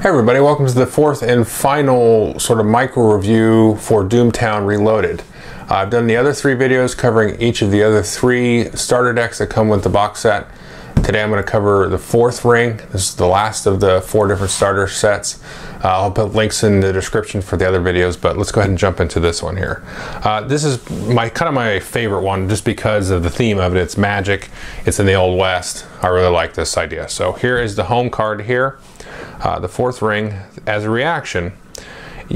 Hey everybody, welcome to the fourth and final sort of micro review for Doomtown Reloaded. I've done the other three videos covering each of the other three starter decks that come with the box set. Today I'm going to cover the fourth ring. This is the last of the four different starter sets. I'll put links in the description for the other videos, but let's go ahead and jump into this one here. This is kind of my favorite one just because of the theme of it. It's magic, it's in the Old West. I really like this idea. So here is the home card here. The fourth ring, as a reaction,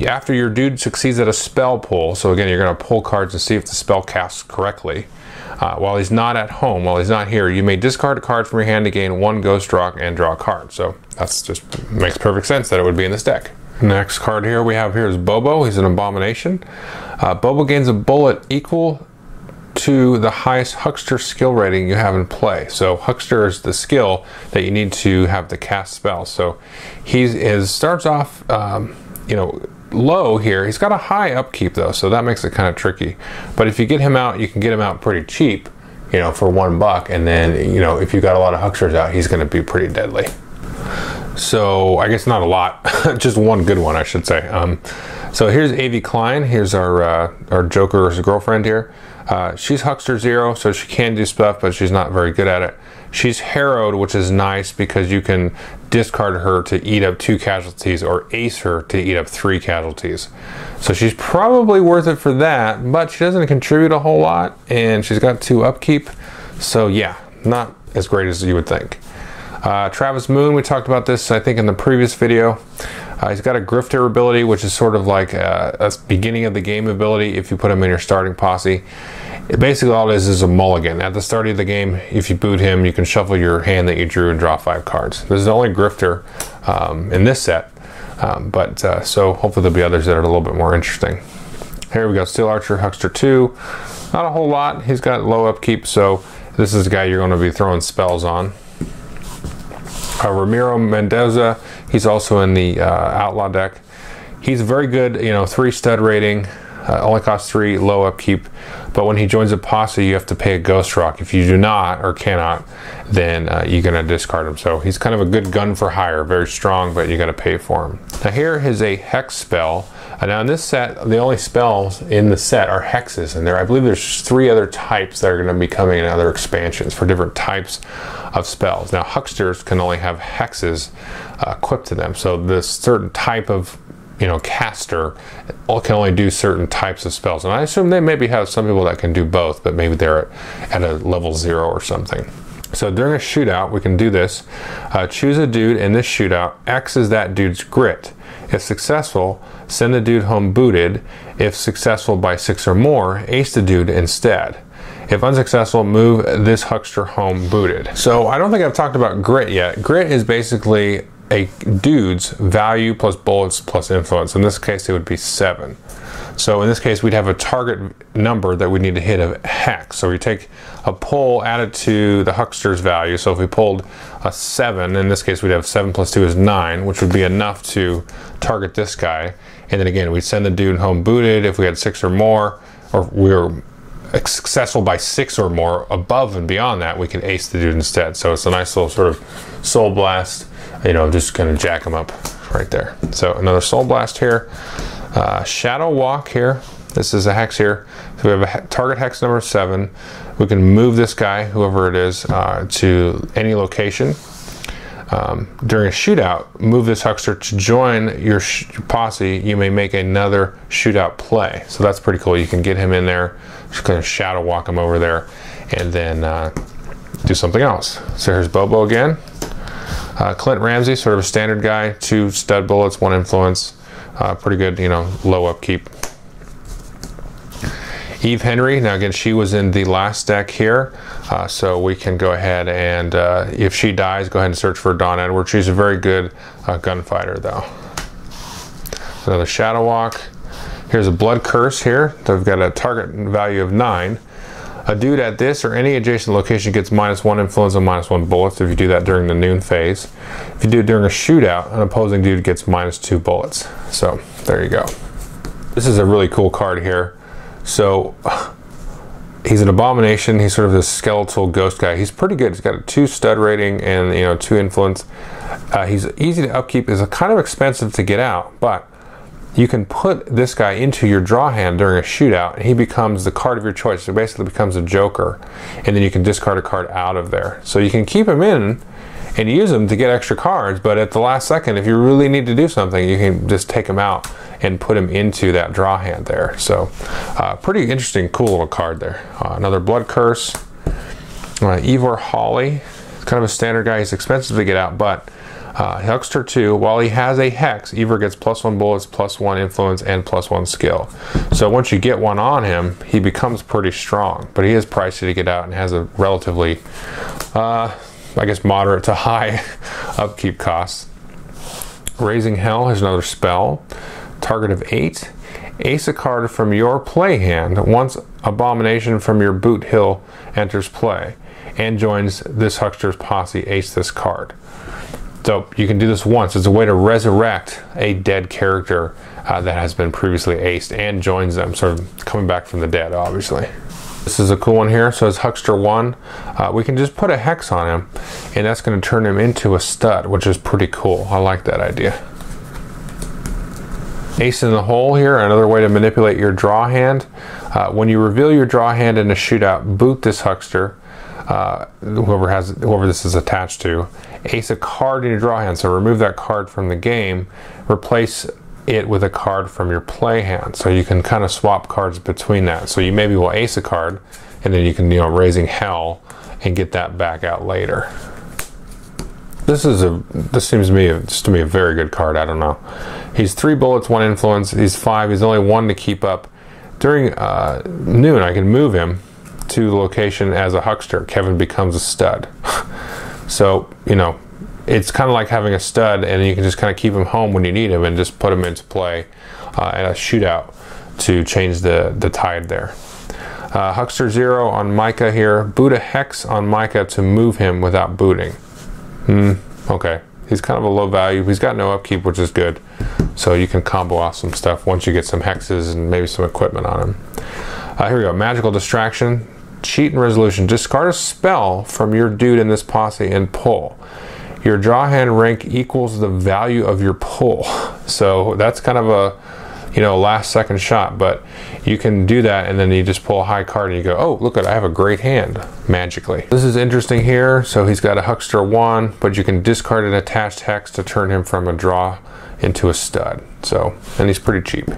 after your dude succeeds at a spell pull, so again, you're going to pull cards and see if the spell casts correctly. While he's not at home, while he's not here, you may discard a card from your hand to gain one ghost rock and draw a card. So that's just makes perfect sense that it would be in this deck. Next card here we have here is Bobo. He's an abomination. Bobo gains a bullet equal to the highest huckster skill rating you have in play. So huckster is the skill that you need to have the cast spell. So starts off low here. He's got a high upkeep though, so that makes it kind of tricky. But if you get him out, you can get him out pretty cheap, for $1, and then if you got a lot of hucksters out, he's going to be pretty deadly. So I guess not a lot, just one good one I should say. So here's A.V. Klein. Here's our Joker's girlfriend here. She's Huckster 0, so she can do stuff, but she's not very good at it. She's harrowed, which is nice because you can discard her to eat up 2 casualties or ace her to eat up 3 casualties. So she's probably worth it for that, but she doesn't contribute a whole lot, and she's got 2 upkeep. So yeah, not as great as you would think. Travis Moon, we talked about this I think in the previous video. He's got a grifter ability, which is sort of like a beginning of the game ability if you put him in your starting posse. Basically all it is a mulligan. At the start of the game, if you boot him, you can shuffle your hand that you drew and draw 5 cards. This is the only grifter in this set, so hopefully there'll be others that are a little bit more interesting. Here we go, Steel Archer, Huckster 2. Not a whole lot. He's got low upkeep, so this is the guy you're going to be throwing spells on. Ramiro Mendoza, he's also in the Outlaw deck. He's very good, 3 stud rating, only costs 3, low upkeep, but when he joins a posse, you have to pay a ghost rock. If you do not or cannot, then you're going to discard him. So he's kind of a good gun for hire, very strong, but you got to pay for him. Now here is a hex spell. Now in this set, the only spells in the set are hexes, and I believe there's 3 other types that are going to be coming in other expansions for different types of spells. Now hucksters can only have hexes equipped to them, so this certain type of caster can only do certain types of spells, and I assume they maybe have some people that can do both, but maybe they're at a level 0 or something. So during a shootout, we can do this. Choose a dude in this shootout. X is that dude's grit. If successful, send the dude home booted. If successful by 6 or more, ace the dude instead. If unsuccessful, move this huckster home booted. So I don't think I've talked about grit yet. Grit is basically a dude's value plus bullets plus influence. In this case, it would be 7. So in this case, we'd have a target number that we need to hit a hex. So we take a pull, add it to the huckster's value. So if we pulled a 7, in this case, we'd have 7 plus 2 is 9, which would be enough to target this guy. And then again, we'd send the dude home booted if we had 6 or more, or we were successful by 6 or more. Above and beyond that, we can ace the dude instead. So it's a nice little sort of soul blast, just kind of jack him up right there. So another soul blast here. Shadow Walk here. This is a hex here. So we have a target hex number 7. We can move this guy, whoever it is, to any location. During a shootout, move this huckster to join your posse. You may make another shootout play. So that's pretty cool. You can get him in there, just kind of shadow walk him over there, and then do something else. So here's Bobo again. Clint Ramsey, sort of a standard guy, 2 stud bullets, 1 influence. Pretty good, low upkeep. Eve Henry, now again, she was in the last deck here, so we can go ahead and, if she dies, go ahead and search for Dawn Edwards. She's a very good gunfighter, though. Another Shadow Walk. Here's a Blood Curse here. So we've got a target value of 9. A dude at this or any adjacent location gets -1 influence and -1 bullets if you do that during the noon phase. If you do it during a shootout, an opposing dude gets -2 bullets. So there you go. This is a really cool card here. So he's an abomination. He's sort of this skeletal ghost guy. He's pretty good. He's got a 2 stud rating and 2 influence. He's easy to upkeep, is kind of expensive to get out, but you can put this guy into your draw hand during a shootout, and he becomes the card of your choice. It basically becomes a joker, and then you can discard a card out of there. So you can keep him in and use him to get extra cards, but at the last second, if you really need to do something, you can just take him out and put him into that draw hand there. So pretty interesting, cool little card there. Another Blood Curse. Ivor Hawley, kind of a standard guy. He's expensive to get out, but Huckster 2, while he has a Hex, Ivor gets +1 bullets, +1 influence, and +1 skill. So once you get one on him, he becomes pretty strong, but he is pricey to get out and has a relatively, I guess, moderate to high upkeep cost. Raising Hell is another spell. Target of 8. Ace a card from your play hand once Abomination from your boot hill enters play and joins this Huckster's posse. Ace this card. So you can do this once. It's a way to resurrect a dead character that has been previously aced and joins them, sort of coming back from the dead, obviously. This is a cool one here. So it's Huckster 1. We can just put a Hex on him, and that's going to turn him into a stud, which is pretty cool. I like that idea. Ace in the Hole here, another way to manipulate your draw hand. When you reveal your draw hand in a shootout, boot this Huckster, whoever this is attached to. Ace a card in your draw hand, so remove that card from the game, replace it with a card from your play hand, so you can kind of swap cards between that. So you maybe will ace a card, and then you can, Raising Hell and get that back out later. This seems to me a very good card. I don't know. He's 3 bullets, 1 influence. He's 5. He's only 1 to keep up. During noon, I can move him to the location as a Huckster. Kevin becomes a stud. So, it's kind of like having a stud, and you can just kind of keep him home when you need him and just put him into play at a shootout to change the tide there. Huckster 0 on Micah here. Boot a Hex on Micah to move him without booting. Okay. He's kind of a low value. He's got no upkeep, which is good. So you can combo off some stuff once you get some hexes and maybe some equipment on him. Here we go. Magical Distraction. Cheat and Resolution. Discard a spell from your dude in this posse and pull. Your draw hand rank equals the value of your pull. So that's kind of a last second shot, but you can do that, and then you just pull a high card and you go, oh, look, I have a great hand magically. This is interesting here. So he's got a Huckster 1, but you can discard an attached Hex to turn him from a draw into a stud. So, and he's pretty cheap.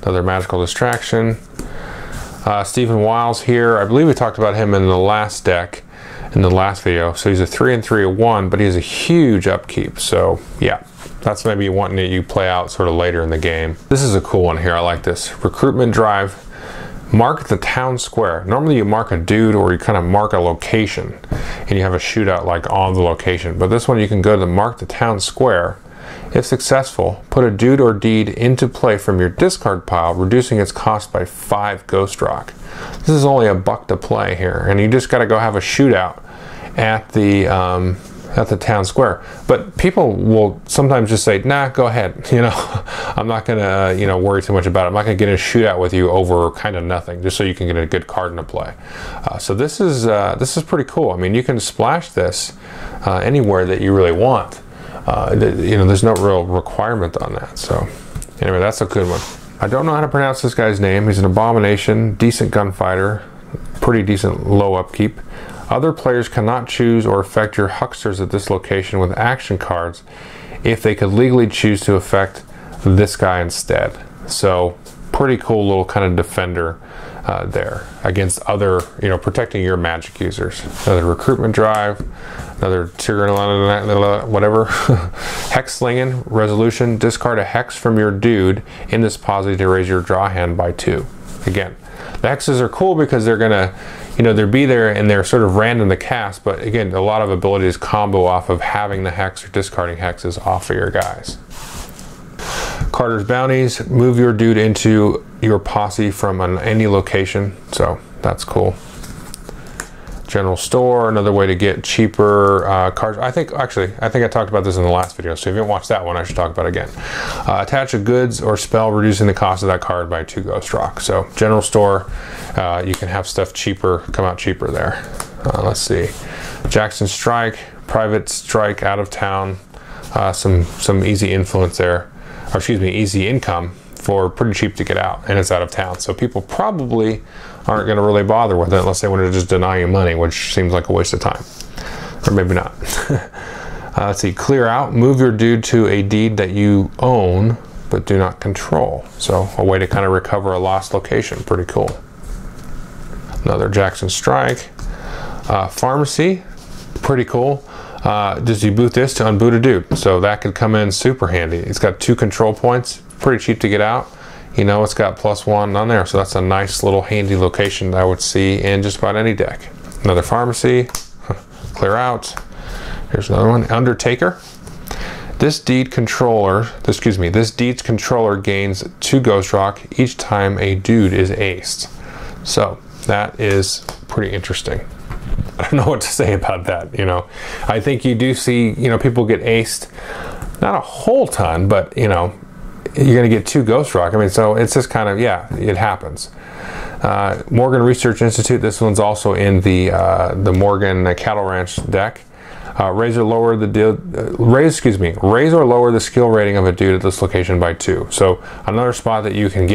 Another Magical Distraction. Stephen Wiles here. I believe we talked about him in the last deck, in the last video. So he's a 3 and 3 1, but he has a huge upkeep. So yeah, that's maybe one that you play out sort of later in the game. This is a cool one here. I like this. Recruitment Drive. Mark the town square. Normally you mark a dude, or you kind of mark a location and you have a shootout like on the location. But this one you can go to mark the town square. If successful, put a dude or deed into play from your discard pile, reducing its cost by 5 Ghost Rock. This is only $1 to play here, and you just got to go have a shootout at the town square. But people will sometimes just say, nah, go ahead. I'm not gonna worry too much about it. I'm not gonna get in a shootout with you over kind of nothing, just so you can get a good card into play. So this is pretty cool. I mean, you can splash this anywhere that you really want. There's no real requirement on that. So anyway, that's a good one. I don't know how to pronounce this guy's name. He's an Abomination, decent gunfighter, pretty decent low upkeep. Other players cannot choose or affect your Hucksters at this location with action cards if they could legally choose to affect this guy instead. So pretty cool little kind of defender there against other, protecting your magic users. Another Recruitment Drive, another whatever. Hex Slinging Resolution. Discard a Hex from your dude in this posse to raise your draw hand by 2. Again, the hexes are cool because they're gonna, they'll be there and they're sort of random to cast, but again, a lot of abilities combo off of having the Hex or discarding hexes off of your guys. Carter's Bounties. Move your dude into your posse from any location, so that's cool. General Store, another way to get cheaper cards. I think I talked about this in the last video, so if you haven't watched that one, I should talk about it again. Attach a goods or spell, reducing the cost of that card by 2 Ghost Rock. So General Store, you can have stuff cheaper, come out cheaper there. Let's see. Jackson Strike, Private strike out of town. Some easy influence there, or excuse me, easy income for pretty cheap to get out, and it's out of town. So people probably aren't going to really bother with it unless they want to just deny you money, which seems like a waste of time. Or maybe not. Let's see, clear out. Move your dude to a deed that you own but do not control. So a way to kind of recover a lost location. Pretty cool. Another Jackson strike. Pharmacy. Pretty cool. Just you boot this to unboot a dude. So that could come in super handy. It's got 2 control points. Pretty cheap to get out. You know, it's got +1 on there. So that's a nice little handy location that I would see in just about any deck. Another pharmacy. Clear out. Here's another one. Undertaker. This deed's controller gains 2 Ghost Rock each time a dude is aced. So that is pretty interesting. I don't know what to say about that, you know. I think you do see, you know, people get aced, not a whole ton, but, you know, you're going to get 2 Ghost Rock. I mean, so it's just kind of, yeah, it happens. Morgan Research Institute, this one's also in the Morgan Cattle Ranch deck. Raise or lower the skill rating of a dude at this location by 2. So another spot that you can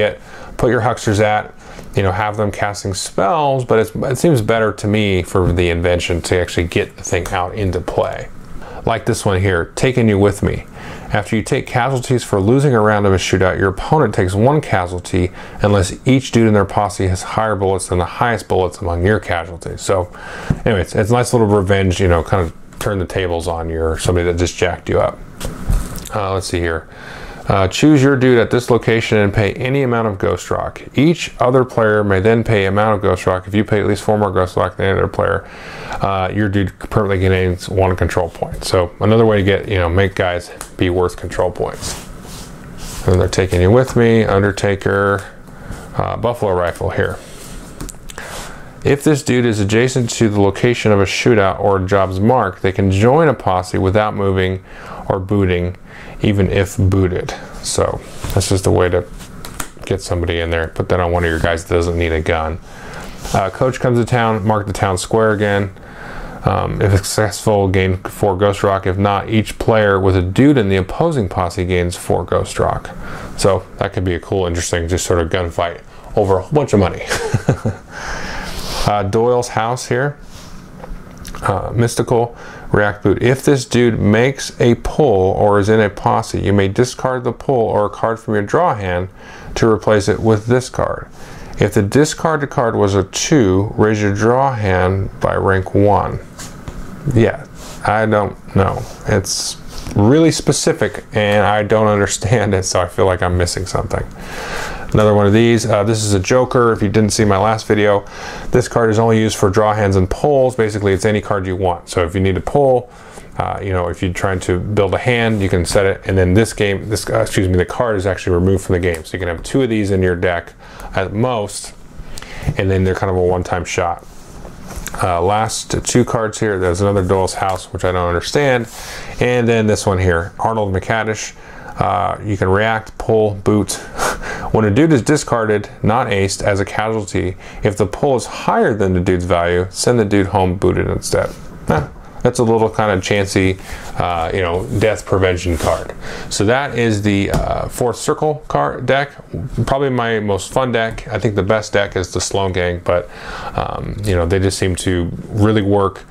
put your hucksters at, you know, have them casting spells, but it seems better to me for the invention to actually get the thing out into play. Like this one here, taking you with me. After you take casualties for losing a round of a shootout, your opponent takes 1 casualty unless each dude in their posse has higher bullets than the highest bullets among your casualties. So anyways, it's a nice little revenge, you know, kind of turn the tables on somebody that just jacked you up. Let's see here. Choose your dude at this location and pay any amount of Ghost Rock. Each other player may then pay amount of Ghost Rock. If you pay at least 4 more Ghost Rock than any other player, your dude permanently gains 1 control point. So another way to get, you know, make guys be worth control points. And they're taking you with me. Undertaker, Buffalo Rifle here. If this dude is adjacent to the location of a shootout or a job's mark, they can join a posse without moving or booting, even if booted. So that's just a way to get somebody in there. Put that on one of your guys that doesn't need a gun. Coach comes to town, mark the town square again. If successful, gain 4 Ghost Rock. If not, each player with a dude in the opposing posse gains 4 Ghost Rock. So that could be a cool, interesting, just sort of gunfight over a whole bunch of money. Doyle's house here. Mystical react boot. If this dude makes a pull or is in a posse, you may discard the pull or a card from your draw hand to replace it with this card. If the discarded card was a 2, raise your draw hand by rank 1. Yeah, I don't know. It's really specific and I don't understand it, so I feel like I'm missing something. Another one of these. This is a Joker. If you didn't see my last video, this card is only used for draw hands and pulls. Basically, it's any card you want. So if you need to pull, you know, if you're trying to build a hand, you can set it. And then the card is actually removed from the game. So you can have 2 of these in your deck at most, and then they're kind of a one-time shot. Last 2 cards here. There's another Doyle's House, which I don't understand. And then this one here, Arnold McCadish. You can react, pull, boot. When a dude is discarded, not aced, as a casualty, if the pull is higher than the dude's value, send the dude home booted instead. That's a little kind of chancy, you know, death prevention card. So that is the 4th Circle card deck. Probably my most fun deck. I think the best deck is the Sloan Gang, but you know, they just seem to really work